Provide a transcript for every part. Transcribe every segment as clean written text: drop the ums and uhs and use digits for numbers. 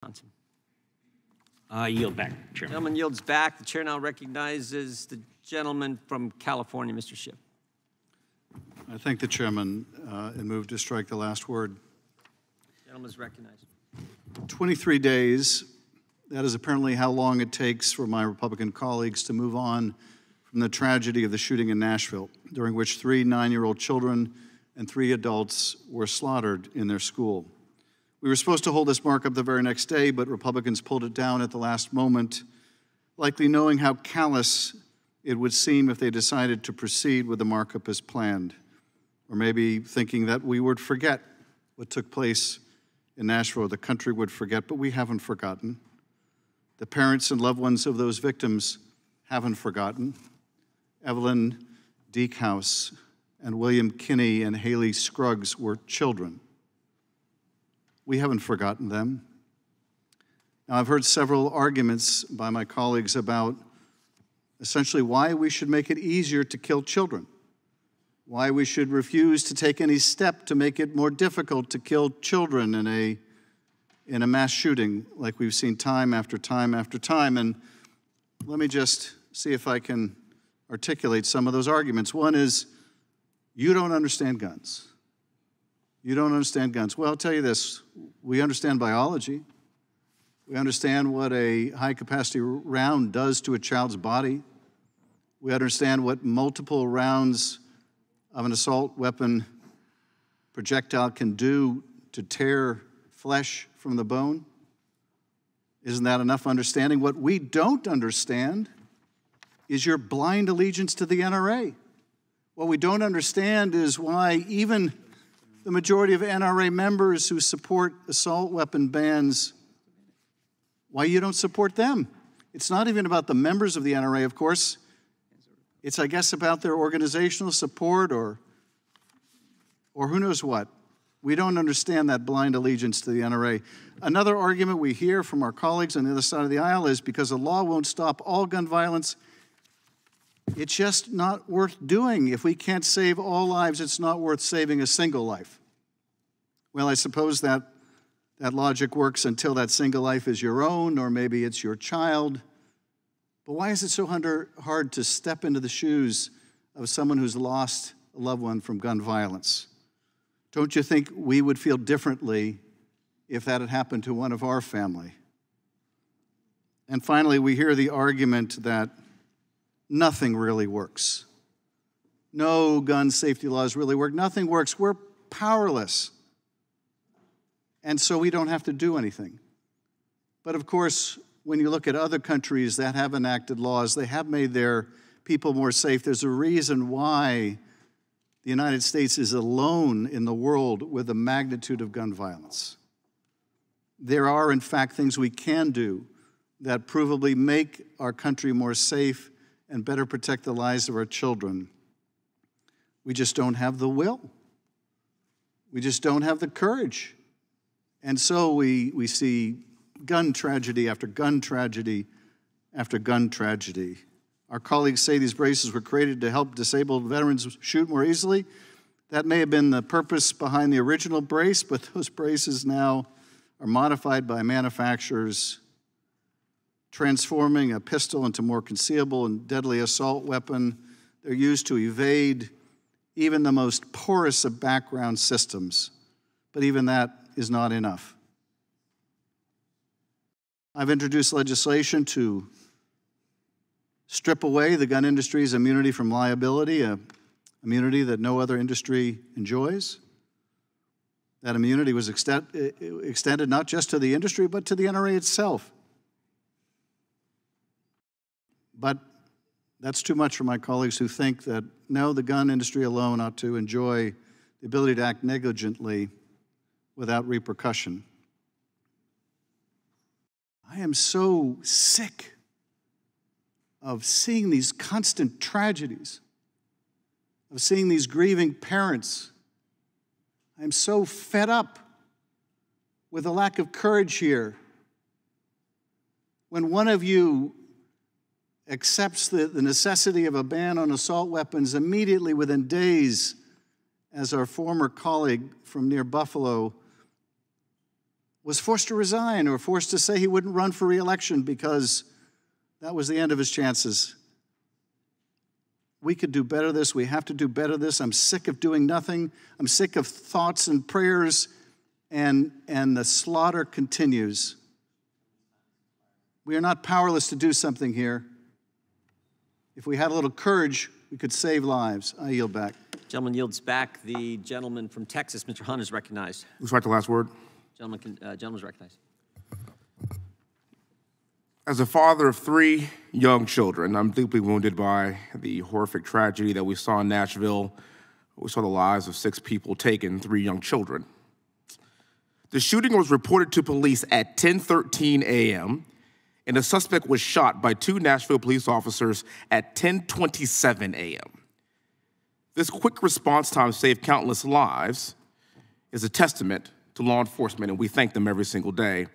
Johnson. I yield back, Chairman. Gentleman yields back. The chair now recognizes the gentleman from California, Mr. Schiff. I thank the chairman and move to strike the last word. Gentleman is recognized. 23 days, that is apparently how long it takes for my Republican colleagues to move on from the tragedy of the shooting in Nashville, during which 3 9-year-old children and 3 adults were slaughtered in their school. We were supposed to hold this markup the very next day, but Republicans pulled it down at the last moment, likely knowing how callous it would seem if they decided to proceed with the markup as planned, or maybe thinking that we would forget what took place in Nashville, the country would forget, but we haven't forgotten. The parents and loved ones of those victims haven't forgotten. Evelyn Deekhouse and William Kinney and Haley Scruggs were children. We haven't forgotten them. Now, I've heard several arguments by my colleagues about essentially why we should make it easier to kill children, why we should refuse to take any step to make it more difficult to kill children in a mass shooting like we've seen time after time after time. And let me just see if I can articulate some of those arguments. One is, you don't understand guns. You don't understand guns. Well, I'll tell you this. We understand biology. We understand what a high-capacity round does to a child's body. We understand what multiple rounds of an assault weapon projectile can do to tear flesh from the bone. Isn't that enough understanding? What we don't understand is your blind allegiance to the NRA. What we don't understand is why even the majority of NRA members who support assault weapon bans, why you don't support them. It's not even about the members of the NRA, of course. It's, I guess, about their organizational support or who knows what. We don't understand that blind allegiance to the NRA. Another argument we hear from our colleagues on the other side of the aisle is because the law won't stop all gun violence, it's just not worth doing. If we can't save all lives, it's not worth saving a single life. Well, I suppose that logic works until that single life is your own, or maybe it's your child. But why is it so hard to step into the shoes of someone who's lost a loved one from gun violence? Don't you think we would feel differently if that had happened to one of our family? And finally, we hear the argument that nothing really works. No gun safety laws really work. Nothing works. We're powerless. And so we don't have to do anything. But of course, when you look at other countries that have enacted laws, they have made their people more safe. There's a reason why the United States is alone in the world with the magnitude of gun violence. There are, in fact, things we can do that provably make our country more safe and better protect the lives of our children. We just don't have the will. We just don't have the courage. And so we see gun tragedy after gun tragedy after gun tragedy. Our colleagues say these braces were created to help disabled veterans shoot more easily. That may have been the purpose behind the original brace, but those braces now are modified by manufacturers, transforming a pistol into more concealable and deadly assault weapon. They're used to evade even the most porous of background systems, but even that is not enough. I've introduced legislation to strip away the gun industry's immunity from liability, an immunity that no other industry enjoys. That immunity was extended not just to the industry, but to the NRA itself. But that's too much for my colleagues who think that, no, the gun industry alone ought to enjoy the ability to act negligently without repercussion. I am so sick of seeing these constant tragedies, of seeing these grieving parents. I'm so fed up with the lack of courage here. When one of you accepts the necessity of a ban on assault weapons immediately within days, as our former colleague from near Buffalo was forced to resign or forced to say he wouldn't run for re-election because that was the end of his chances. We could do better this. We have to do better this. I'm sick of doing nothing. I'm sick of thoughts and prayers, and the slaughter continues. We are not powerless to do something here. If we had a little courage, we could save lives. I yield back. Gentleman yields back. The gentleman from Texas, Mr. Hunt, is recognized. Who's right, the last word? Gentleman's recognized. As a father of 3 young children, I'm deeply wounded by the horrific tragedy that we saw in Nashville. We saw the lives of 6 people taken, 3 young children. The shooting was reported to police at 10:13 a.m., and the suspect was shot by 2 Nashville police officers at 10:27 a.m. This quick response time saved countless lives is a testament to law enforcement, and we thank them every single day.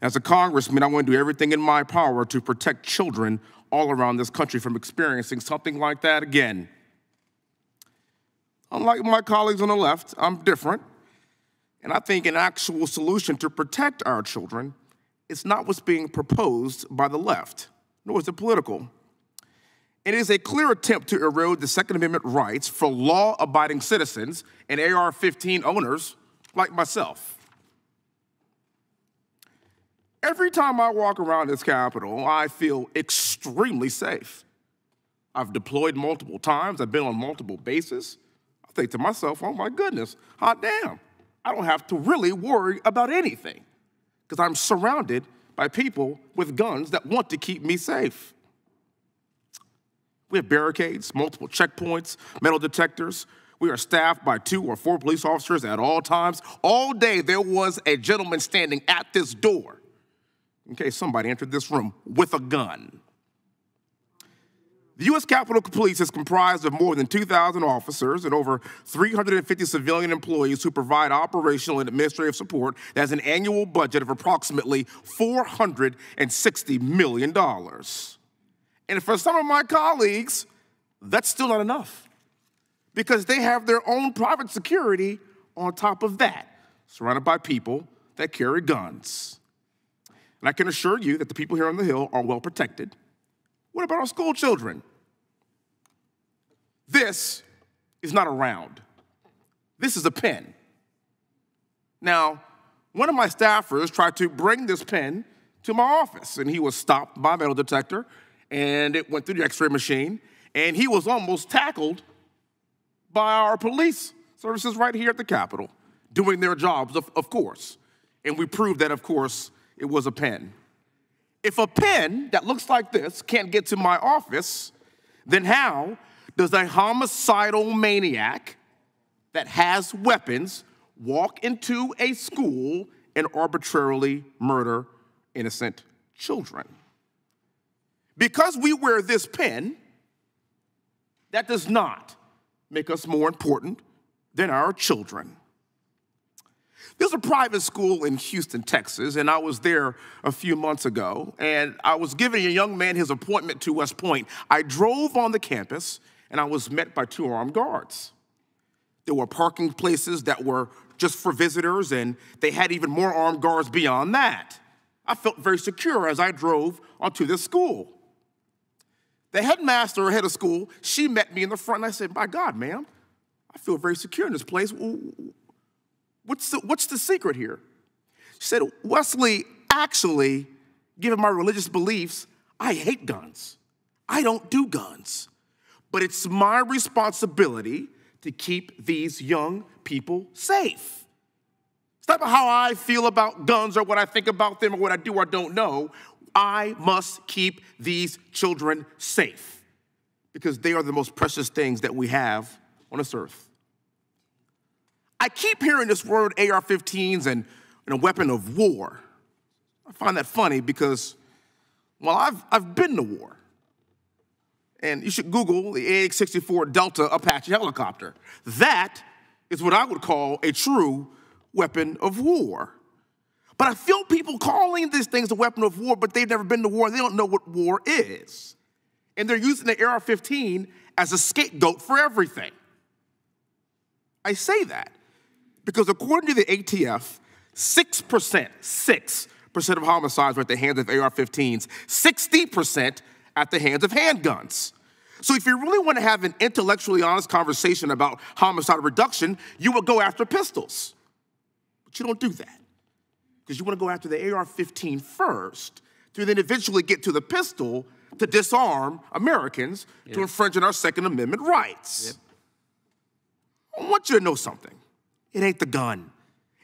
As a congressman, I want to do everything in my power to protect children all around this country from experiencing something like that again. Unlike my colleagues on the left, I'm different, and I think an actual solution to protect our children is not what's being proposed by the left, nor is it political. It is a clear attempt to erode the Second Amendment rights for law-abiding citizens and AR-15 owners like myself. Every time I walk around this Capitol, I feel extremely safe. I've deployed multiple times. I've been on multiple bases. I think to myself, oh my goodness, hot damn. I don't have to really worry about anything because I'm surrounded by people with guns that want to keep me safe. We have barricades, multiple checkpoints, metal detectors. We are staffed by 2 or 4 police officers at all times. All day there was a gentleman standing at this door in case somebody entered this room with a gun. The U.S. Capitol Police is comprised of more than 2,000 officers and over 350 civilian employees who provide operational and administrative support that has an annual budget of approximately $460 million. And for some of my colleagues, that's still not enough because they have their own private security on top of that, surrounded by people that carry guns. And I can assure you that the people here on the Hill are well protected. What about our school children? This is not a round. This is a pen. Now, one of my staffers tried to bring this pen to my office, and he was stopped by a metal detector, and it went through the x-ray machine, and he was almost tackled by our police services right here at the Capitol, doing their jobs, of course. And we proved that, of course, it was a pen. If a pen that looks like this can't get to my office, then how does a homicidal maniac that has weapons walk into a school and arbitrarily murder innocent children? Because we wear this pen, that does not make us more important than our children. There's a private school in Houston, Texas, and I was there a few months ago, and I was giving a young man his appointment to West Point. I drove on the campus, and I was met by 2 armed guards. There were parking places that were just for visitors, and they had even more armed guards beyond that. I felt very secure as I drove onto this school. The headmaster or head of school, she met me in the front, and I said, "My God, ma'am, I feel very secure in this place. What's the secret here?" She said, "Wesley, actually, given my religious beliefs, I hate guns. I don't do guns. But it's my responsibility to keep these young people safe. It's not about how I feel about guns or what I think about them or what I do or don't know. I must keep these children safe because they are the most precious things that we have on this earth." I keep hearing this word AR-15s and a weapon of war. I find that funny because, well, I've been to war. And you should Google the AX-64 Delta Apache helicopter. That is what I would call a true weapon of war. But I feel people calling these things a weapon of war, but they've never been to war, and they don't know what war is. And they're using the AR-15 as a scapegoat for everything. I say that because according to the ATF, 6% of homicides were at the hands of AR-15s, 60% at the hands of handguns. So if you really want to have an intellectually honest conversation about homicide reduction, you would go after pistols. But you don't do that, because you want to go after the AR-15 first to then eventually get to the pistol to disarm Americans to infringe on our Second Amendment rights. I want you to know something. It ain't the gun.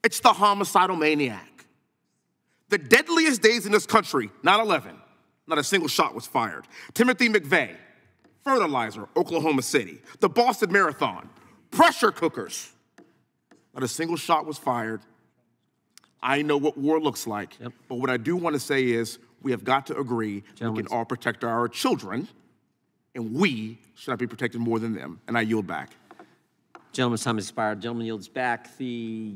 It's the homicidal maniac. The deadliest days in this country, 9/11, not a single shot was fired. Timothy McVeigh, fertilizer, Oklahoma City. The Boston Marathon, pressure cookers, not a single shot was fired. I know what war looks like, but what I do want to say is we have got to agree we can all protect our children, and we should not be protected more than them. And I yield back. Gentleman's time has expired. Gentleman yields back. The